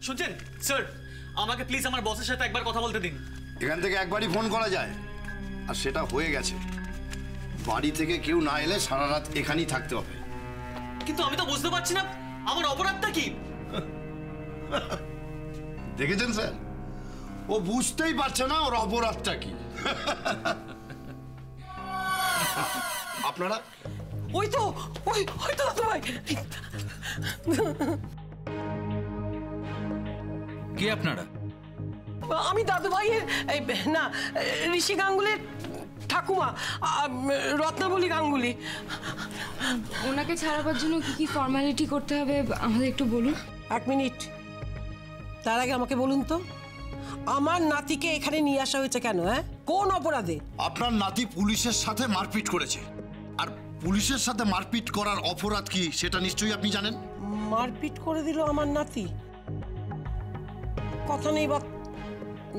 শুনছেন স্যার, আমাকে প্লিজ আমার বসের সাথে একবার কথা বলতে দিন। এখান থেকে একবারই ফোন করা যায়, আর সেটা হয়ে গেছে। বাড়ি থেকে কেউ না এলে সারা রাত এখানেই থাকতে হবে। কিন্তু আমি তো বুঝতে পারছি না আমার অপরাধটা কি। দেখেছেন স্যার, ও বুঝতেই পারছে না ওর অপরাধটা কি। আপনারা ওই তো দাদু ভাই। কে আপনারা? আমি দাদু ভাইয়ের না ঋষি গাঙ্গুলির ঠাকুমা, রত্নাবলী গাঙ্গুলি। ওনাকে ছাড়াবার জন্য কি কি ফর্মালিটি করতে হবে আমাদের একটু বলুন। 1 মিনিট, তার আগে আমাকে বলুন তো, আমার নাতিকে এখানে নিয়ে আসা হয়েছে কেন? হ্যাঁ, কোন অপরাধে? আপনার নাতি পুলিশের সাথে মারপিট করেছে, আর পুলিশের সাথে মারপিট করার অপরাধ কি সেটা নিশ্চয়ই আপনি জানেন। মারপিট করে দিল আমার নাতি? কথা নেই বা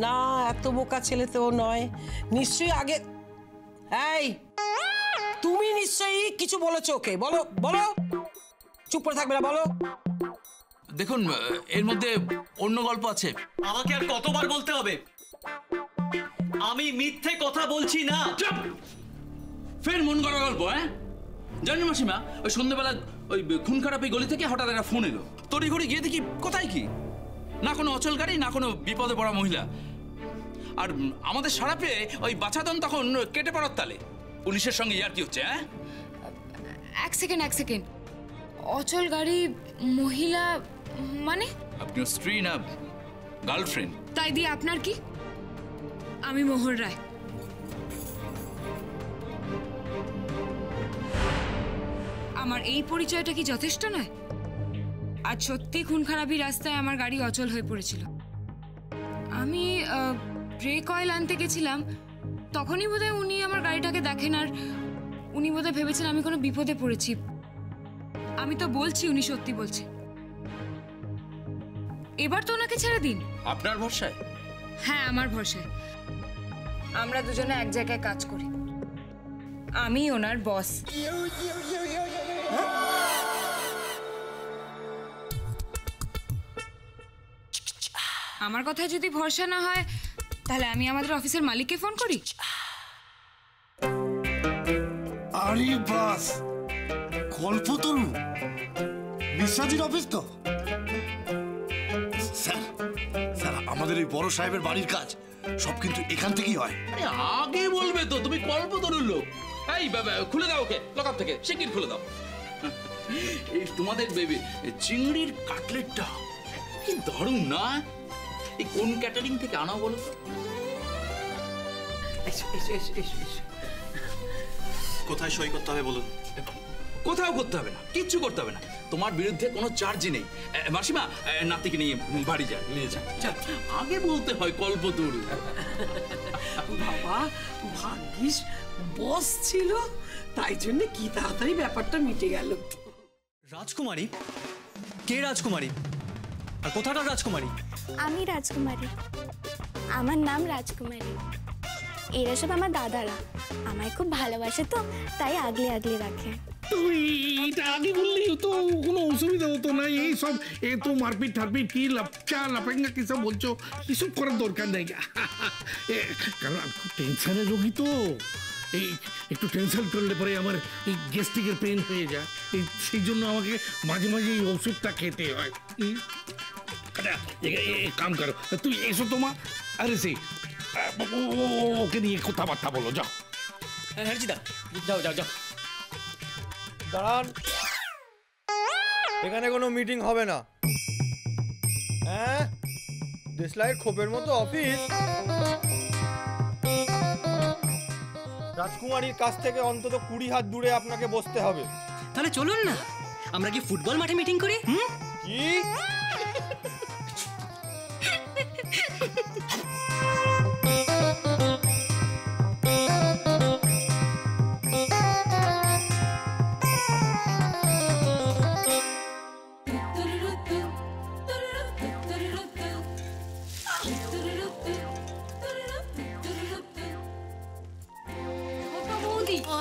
না, এত বোকা ছেলে তো নয়। নিশ্চয়ই আগে এই তুমি নিশ্চয়ই কিছু বলেছো ওকে। বলো বলো, চুপ করে থাকবে না, বলো। দেখুন, এর মধ্যে অন্য গল্প আছে। আমাকে আর কতবার বলতে হবে? আমি মিথ্যে কথা বলছি না। ফের মন করা গল্প? হ্যাঁ জানেন মাসিমা, ওই সন্ধ্যেবেলা ওই খুন খারাপ এই গলি থেকে হঠাৎ একটা ফোন এলো। তড়ি ঘড়ি গিয়ে দেখি কোথায় কি, না কোনো অচল গাড়ি, না কোনো বিপদে পড়া মহিলা। আর আমাদের সারা পেয়ে ওই বাছাধন তখন কেটে পড়ার তালে। পুলিশের সঙ্গে ইয়ার কি হচ্ছে? হ্যাঁ, এক সেকেন্ড। অচল গাড়ি, মহিলা মানে? আপনার স্ত্রী না গার্লফ্রেন্ড? তাই দিয়ে আপনার কি? আমি মোহর রায়। আমার এই পরিচয়টা কি যথেষ্ট নয়? আজ সত্যি খুন খারাপি রাস্তায় আমার গাড়ি অচল হয়ে পড়েছিল। আমি ব্রেক অয়েল আনতে গেছিলাম, তখনই বোধহয় উনি আমার গাড়িটাকে দেখেন, আর উনি বোধহয় ভেবেছেন আমি কোনো বিপদে পড়েছি। আমি তো বলছি উনি সত্যি বলছে। এবার তো ওনাকে ছেড়ে দিন। আপনার ভরসায়? হ্যাঁ, আমার ভরসায়। আমরা দুজনে এক জায়গায় কাজ করি, আমি ওনার বস। আমার কথা যদি ভরসা না হয় তাহলে আমি আমাদের অফিসের মালিককে ফোন করি। আরে বাস, কল্পতরু বিশ্বাজির অফিস তো। স্যার, আমাদের এই বড় সাহেবের বাড়ির কাজ সব কিন্তু এখান থেকেই হয়। আগে বলবে তো, তুমি কল্পতরুর লোক। এই বাবা, খুলে দাও ওকে লকআপ থেকে, শিগগির খুলে দাও। এই তোমাদের বেবি চিংড়ির কাটলেটটা কি দারুণ না? এই কোন ক্যাটারিং থেকে আনা বলো তো? কোথায় সই করতে হবে বলুন? কোথাও করতে হবে না, কিচ্ছু করতে হবে না। তোমার বিরুদ্ধে কোনো চার্জই নেই। মাসিমা, নাতিকে নিয়ে বাড়ি যা, নিয়ে যা। আগে বলতে হয় কল্পতরু। বাবা, ভাগ্যিস বস ছিল, তাই জন্য কি তাড়াতাড়ি ব্যাপারটা মিটে গেল। রাজকুমারী? কে রাজকুমারী? আর কোথাকার রাজকুমারী? আমি রাজকুমারী, আমার নাম রাজকুমারী। এরা সব আমার দাদারা, আমায় খুব ভালোবাসে তো তাই আগলে আগলে রাখে। তুই এটা আগে বললেই তো কোনো অসুবিধা হতো না। এই সব তো মারপিট টারপিট কি লাপচা লাপেঙ্গা কি সব বলছো, এসব করার দরকার নেই। কারণ আমি খুব টেনশনের রোগী তো, এই একটু টেনশন করলে পরে আমার এই গ্যাস্ট্রিকের পেন হয়ে যায়। সেই জন্য আমাকে মাঝে মাঝে এই ওষুধটা খেতে হয়। কাম করো, তুই এসো তোমা। আরে সেই ওকে নিয়ে কথাবার্তা বলো, যাও। হ্যাঁ জিদা, যাও যাও যাও। দাঁড়ান, এখানে কোনো মিটিং হবে না। হ্যাঁ, দেশলাইয়ের খোপের মতো অফিস। রাজকুমারীর কাছ থেকে অন্তত 20 হাত দূরে আপনাকে বসতে হবে। তাহলে চলুন না, আমরা কি ফুটবল মাঠে মিটিং করি? কি?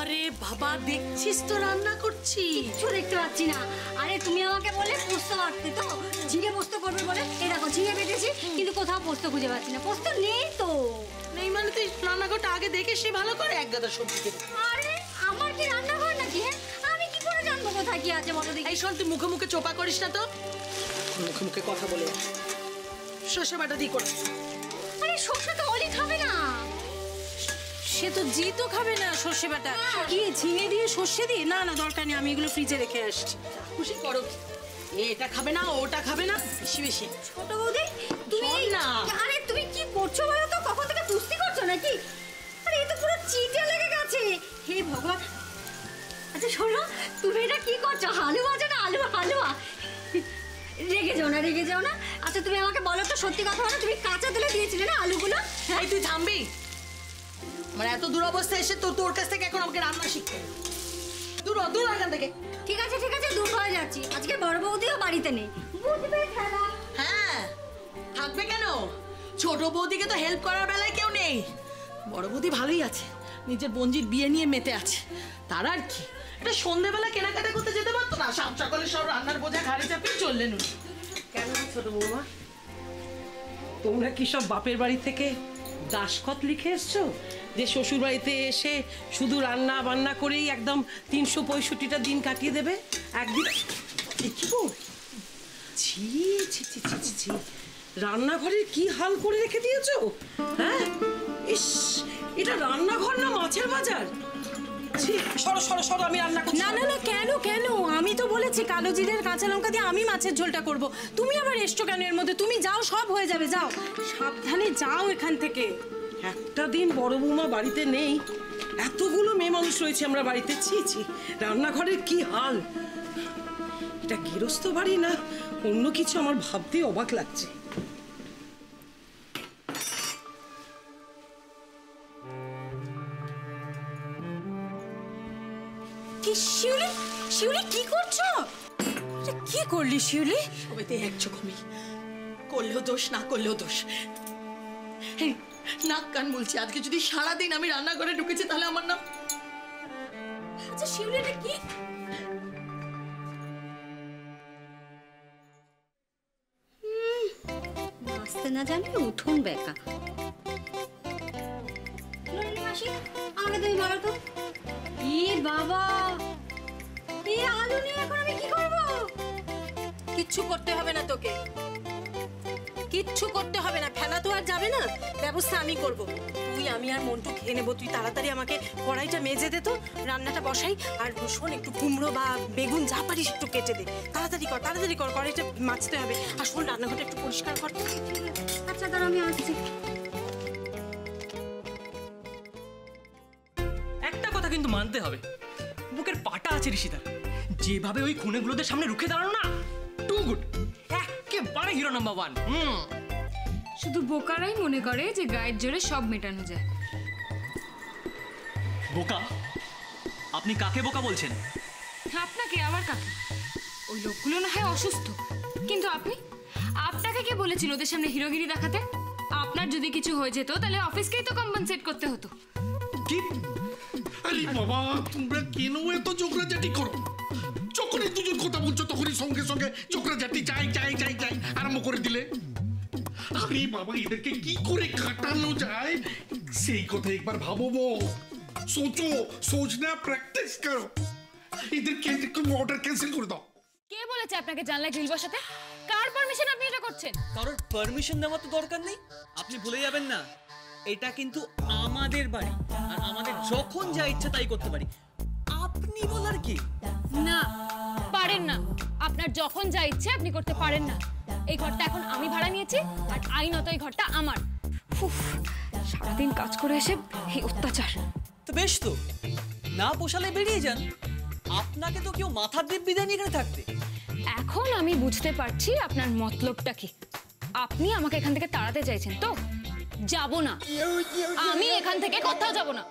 আরে বাবা, দেখছিস তো রান্না করছি। কিছু দেখতে পাচ্ছি না। আরে তুমি আমাকে বলে পোস্ত কাটতে, তো ঝিঙে পোস্ত করবে বলে, এই দেখো কিন্তু কোথাও পোস্ত খুঁজে পাচ্ছি না, পোস্ত নেই তো। নেই মানে তুই রান্নাঘরটা আগে দেখে সে ভালো করে এক গাদা সবজি কেটে। আরে আমার কি রান্নাঘর নাকি? হ্যাঁ, আমি কি করে জানবো কোথায় কি আছে বলো দেখি। এই শোন, তুই মুখে মুখে চোপা করিস না তো, মুখে মুখে কথা বলে সর্ষে বাটা দিয়ে করে। আরে সর্ষে তো অলি খাবে না। সে তো জিতও খাবে না সর্ষে বাটা। কি ঝিঙে দিয়ে সর্ষে দিয়ে? না না, দরকার নেই, আমি এগুলো ফ্রিজে রেখে আসছি। খুশি করো, এটা খাবে না ওটা খাবে না, বেশি বেশি। ছোট বৌদি তুমি না। আরে তুমি কি করছো বলো তো? কখন থেকে কুস্তি করছো নাকি? আরে এই তো পুরো চিটে লেগে গেছে। হে ভগবান। আচ্ছা শোনো, তুমি এটা কি করছো? হালুয়া আছে না, হালুয়া। রেগে যাও না, রেগে যাও না। আচ্ছা তুমি আমাকে বলো তো, সত্যি কথা বলো, তুমি কাঁচা তেলে দিয়েছিলে না আলুগুলো? এই তুই থামবি? আমার এত দুরবস্থা এসে তোর কাছ থেকে এখন আমাকে রান্না শিখতে হবে। দূর এখান থেকে। ঠিক আছে ঠিক আছে, দূর হয়ে যাচ্ছি। আজকে বড় বৌদিও বাড়িতে নেই, বুঝবে খেলা। হ্যাঁ, থাকবে কেন? ছোট বৌদিকে তো হেল্প করার বেলায় কেউ নেই। বড় বৌদি ভালোই আছে, নিজের বোনজির বিয়ে নিয়ে মেতে আছে। তার আর কি, এটা সন্ধ্যেবেলা কেনাকাটা করতে যেতে পারতো না? সব সকালে সব রান্নার বোঝা ঘাড়ে চাপিয়ে চললেন উনি। কেন ছোট বৌমা, তোমরা কি সব বাপের বাড়ি থেকে দাসখত লিখে এসছো যে শ্বশুর বাড়িতে এসে শুধু রান্না বান্না করেই একদম 365টা দিন কাটিয়ে দেবে? একদিন কি বল? ছি ছি ছি ছি ছি ছি, রান্নাঘরের কি হাল করে রেখে দিয়েছো? হ্যাঁ, ইস, এটা রান্নাঘর না মাছের বাজার? সরো সরো সরো, আমি রান্না করছি। না না না, কেন কেন? আমি তো বলেছি কালো জিরের কাঁচা লঙ্কা দিয়ে আমি মাছের ঝোলটা করব। তুমি আবার এসছো কেন এর মধ্যে? তুমি যাও, সব হয়ে যাবে, যাও সাবধানে যাও এখান থেকে। একটা দিন বড় বৌমা বাড়িতে নেই, এতগুলো মেয়ে মানুষ রয়েছে আমরা বাড়িতে। ছি ছি, রান্নাঘরের কি হাল! এটা গৃহস্থ বাড়ি না অন্য কিছু, আমার ভাবতেই অবাক লাগছে। কি শিউলি, শিউলি কি করছো? কি করলি শিউলি? সবেতে এক চোখমি, করলেও দোষ না করলেও দোষ। এই নাক কান বলছি, আজকে যদি সারাদিন আমি রান্নাঘরে ঢুকেছি তাহলে আমার নাম। আচ্ছা শিউলি, এটা কি? নাচতে না জানি উঠুন বেকা। মাসি আমাকে তুমি বলো তো, বাবা এই আলু নিয়ে এখন আমি কি করব? কিচ্ছু করতে হবে না তোকে, কিচ্ছু করতে হবে না। ফেলা তো আর যাবে না, ব্যবস্থা আমি করব। আমি আর মন্টু খেয়ে নেবো। তুই তাড়াতাড়ি আমাকে কড়াইটা মেজে দে তো, রান্নাটা বসাই। আর শোন, একটু কুমড়ো বা বেগুন যা পারিস একটু কেটে দে। তাড়াতাড়ি কর, তাড়াতাড়ি কর, কড়াইটা মাজতে হবে। আর শোন, রান্নাঘরটা একটু পরিষ্কার কর। আচ্ছা দাঁড়া, আমি আসছি। একটা কথা কিন্তু মানতে হবে, বুকের পাটা আছে ঋষিতার। যেভাবে ওই খুনেগুলোদের সামনে রুখে দাঁড়ানো না, টু গুড, একেবারে হিরো নাম্বার 1। শুধু বোকারাই মনে করে যে গায়ের জোরে সব মেটানো যায়। বোকা? আপনি কাকে বোকা বলছেন? আপনাকে? আবার কাকে? ওই লোকগুলো না হয় অসুস্থ, কিন্তু আপনাকে কে বলেছিল ওদের সামনে হিরোগিরি দেখাতে? আপনার যদি কিছু হয়ে যেত তাহলে অফিসকেই তো কম্পেনসেট করতে হতো। কি? আরে বাবা, তোমরা কেন এত ঝগড়াঝাটি করো? যখনই দুজন কথা বলছো তখনই সঙ্গে সঙ্গে ঝগড়াঝাটি চাই চাই চাই চাই আরম্ভ করে দিলে। আরে বাবা, এদেরকে কি করে কাটানো যায় সেই কথা একবার ভাবো। সোচো, সোচনা প্র্যাকটিস করো। এদেরকে অর্ডার ক্যান্সেল করে দাও। কে বলেছে আপনাকে জানলায় গ্রিল বসাতে? কার পারমিশন আপনি এটা করছেন? কারোর পারমিশন দেওয়া তো দরকার নেই। আপনি ভুলে যাবেন না, এটা কিন্তু আমাদের বাড়ি, আর আমাদের যখন যা ইচ্ছা তাই করতে পারি। আপনি বলার কি? না, পারেন না। আপনার যখন যা ইচ্ছে আপনি করতে পারেন না। এই ঘরটা এখন আমি ভাড়া নিয়েছি, আর আইনত এই ঘরটা আমার। সারাদিন কাজ করে এসে এই অত্যাচার। তো বেশ, তো না পোষালে বেরিয়ে যান। আপনাকে তো কেউ মাথার দিব্যি দেয়নি এখানে থাকতে। এখন আমি বুঝতে পারছি আপনার মতলবটা কি। আপনি আমাকে এখান থেকে তাড়াতে চাইছেন তো? যাব না, আমি এখান থেকে কোথাও যাব না।